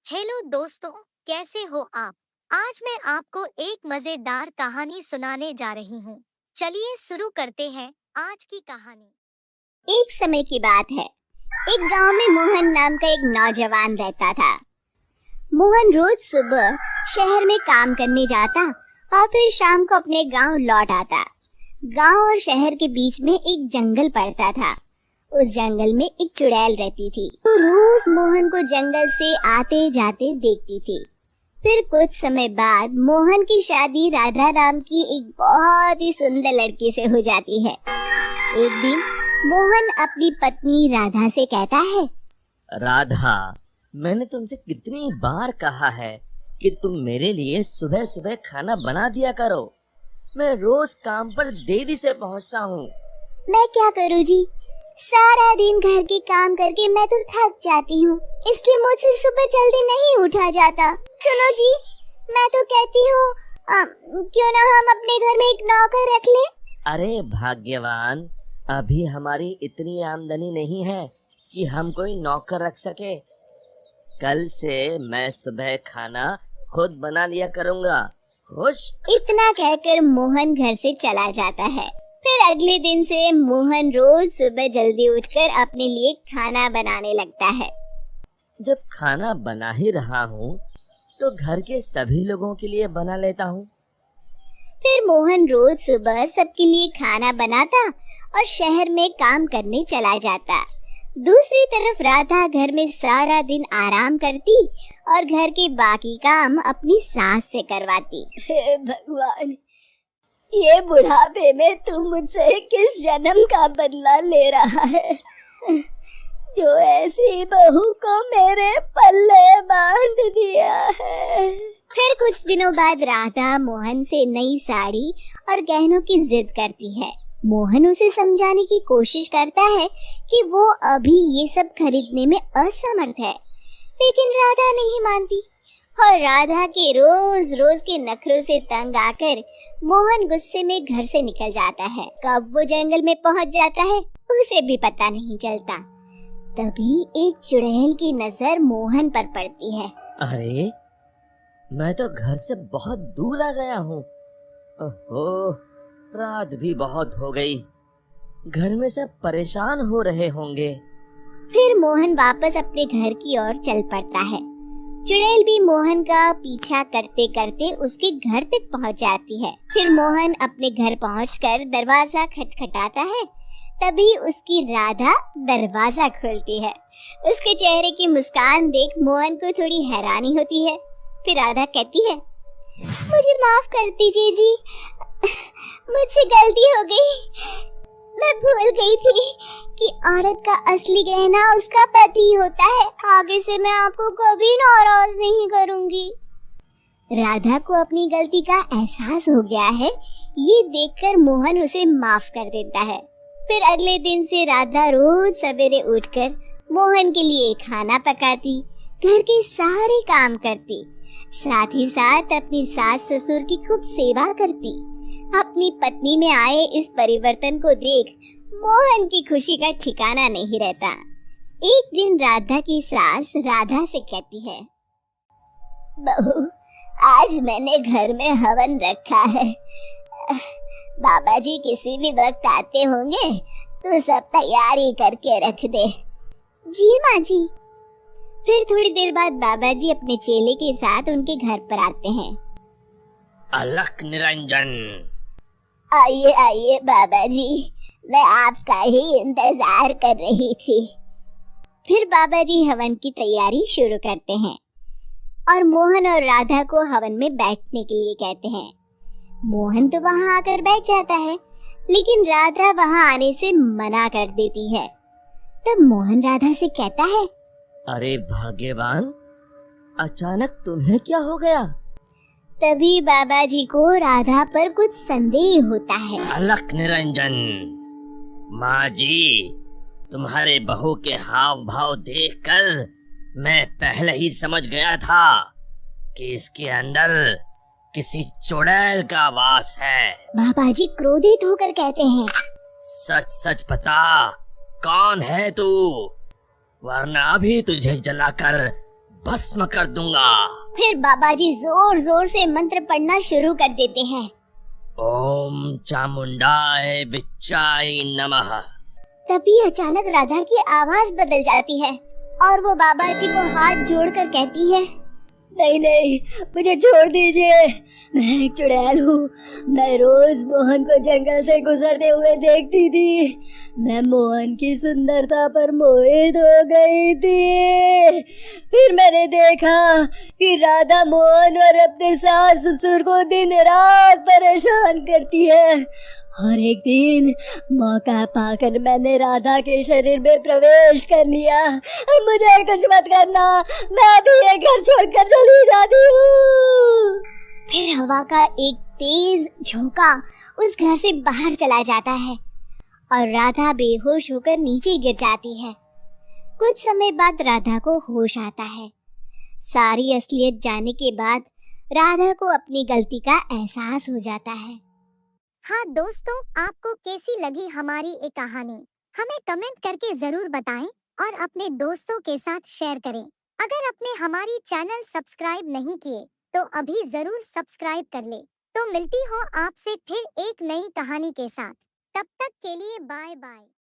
Hello दोस्तों, कैसे हो आप? आज मैं आपको एक मजेदार कहानी सुनाने जा रही हूँ। चलिए शुरू करते हैं आज की कहानी। एक समय की बात है। एक गांव में मोहन नाम का एक नौजवान रहता था। मोहन रोज सुबह शहर में काम करने जाता और फिर शाम को अपने गांव लौट आता। गांव और शहर के बीच में एक जंगल पड़ता था। उस जंगल में एक चुड़ैल रहती थी। वो रोज मोहन को जंगल से आते जाते देखती थी। फिर कुछ समय बाद मोहन की शादी राधा नाम की एक बहुत ही सुंदर लड़की से हो जाती है। एक दिन मोहन अपनी पत्नी राधा से कहता है, राधा, मैंने तुमसे कितनी बार कहा है कि तुम मेरे लिए सुबह सुबह खाना बना दिया करो। मैं रोज काम पर देरी से पहुंचता हूँ। मैं क्या करूँ जी, सारा दिन घर के काम करके मैं तो थक जाती हूँ, इसलिए मुझसे सुबह जल्दी नहीं उठा जाता। सुनो जी, मैं तो कहती हूँ क्यों ना हम अपने घर में एक नौकर रख लें। अरे भाग्यवान, अभी हमारी इतनी आमदनी नहीं है कि हम कोई नौकर रख सके। कल से मैं सुबह खाना खुद बना लिया करूँगा। खुश? इतना कहकर मोहन घर से चला जाता है। फिर अगले दिन से मोहन रोज सुबह जल्दी उठकर अपने लिए खाना बनाने लगता है। जब खाना बना ही रहा हूँ तो घर के सभी लोगों के लिए बना लेता हूँ। फिर मोहन रोज सुबह सबके लिए खाना बनाता और शहर में काम करने चला जाता। दूसरी तरफ राधा घर में सारा दिन आराम करती और घर के बाकी काम अपनी सास से करवाती। हे भगवान, ये बुढ़ापे में तू मुझसे किस जन्म का बदला ले रहा है, जो ऐसी बहू को मेरे पल्ले बांध दिया है। फिर कुछ दिनों बाद राधा मोहन से नई साड़ी और गहनों की जिद करती है। मोहन उसे समझाने की कोशिश करता है कि वो अभी ये सब खरीदने में असमर्थ है, लेकिन राधा नहीं मानती और राधा के रोज रोज के नखरों से तंग आकर मोहन गुस्से में घर से निकल जाता है। कब वो जंगल में पहुंच जाता है उसे भी पता नहीं चलता। तभी एक चुड़ैल की नजर मोहन पर पड़ती है। अरे, मैं तो घर से बहुत दूर आ गया हूँ। ओहो, रात भी बहुत हो गई। घर में सब परेशान हो रहे होंगे। फिर मोहन वापस अपने घर की ओर चल पड़ता है। चुड़ैल भी मोहन का पीछा करते करते उसके घर तक पहुंच जाती है। फिर मोहन अपने घर पहुंचकर दरवाजा खटखटाता है। तभी उसकी राधा दरवाजा खोलती है। उसके चेहरे की मुस्कान देख मोहन को थोड़ी हैरानी होती है। फिर राधा कहती है, मुझे माफ कर दीजिए जी, मुझसे गलती हो गई। मैं भूल गई थी कि औरत का असली गहना उसका पति होता है। आगे से मैं आपको कभी नाराज नहीं करूंगी। राधा को अपनी गलती का एहसास हो गया है। ये देखकर मोहन उसे माफ कर देता है। फिर अगले दिन से राधा रोज सवेरे उठकर मोहन के लिए खाना पकाती, घर के सारे काम करती, साथ ही साथ अपनी सास ससुर की खूब सेवा करती। अपनी पत्नी में आए इस परिवर्तन को देख मोहन की खुशी का ठिकाना नहीं रहता। एक दिन राधा की सास राधा से कहती है, बहू, आज मैंने घर में हवन रखा है। बाबा जी किसी भी वक्त आते होंगे तो सब तैयारी करके रख दे। जी माँ जी। फिर थोड़ी देर बाद बाबा जी अपने चेले के साथ उनके घर पर आते हैं। अलख निरंजन, आइए आइए बाबा जी, मैं आपका ही इंतजार कर रही थी। फिर बाबा जी हवन की तैयारी शुरू करते हैं और मोहन और राधा को हवन में बैठने के लिए कहते हैं। मोहन तो वहां आकर बैठ जाता है, लेकिन राधा वहां आने से मना कर देती है। तब मोहन राधा से कहता है, अरे भाग्यवान, अचानक तुम्हें क्या हो गया? तभी बाबा जी को राधा पर कुछ संदेह होता है। अलख निरंजन, माँ जी, तुम्हारे बहू के हाव भाव देखकर मैं पहले ही समझ गया था कि इसके अंदर किसी चुड़ैल का वास है। बाबा जी क्रोधित होकर कहते हैं, सच सच बता, कौन है तू, वरना अभी तुझे जलाकर भस्म कर दूंगा। फिर बाबा जी जोर जोर से मंत्र पढ़ना शुरू कर देते हैं। ओम चामुंडाय विच्चाय नमः। तभी अचानक राधा की आवाज बदल जाती है और वो बाबा जी को हाथ जोड़कर कहती है, नहीं नहीं, मुझे छोड़ दीजिए, मैं एक चुड़ैल हूँ। मैं रोज मोहन को जंगल से गुजरते हुए देखती थी। मैं मोहन की सुंदरता पर मोहित हो गई थी। फिर मैंने देखा कि राधा मोहन और अपने सास ससुर को दिन रात परेशान करती है, और एक दिन मौका पाकर मैंने राधा के शरीर में प्रवेश कर लिया। मुझे कुछ मत करना, मैं अभी ये घर छोड़कर चली जाती हूँ। फिर हवा का एक तेज झोंका उस घर से बाहर चला जाता है और राधा बेहोश होकर नीचे गिर जाती है। कुछ समय बाद राधा को होश आता है। सारी असलियत जानने के बाद राधा को अपनी गलती का एहसास हो जाता है। हाँ दोस्तों, आपको कैसी लगी हमारी ये कहानी? हमें कमेंट करके जरूर बताएं और अपने दोस्तों के साथ शेयर करें। अगर आपने हमारी चैनल सब्सक्राइब नहीं किए तो अभी जरूर सब्सक्राइब कर ले। तो मिलती हो आपसे फिर एक नई कहानी के साथ। तब तक के लिए बाय बाय।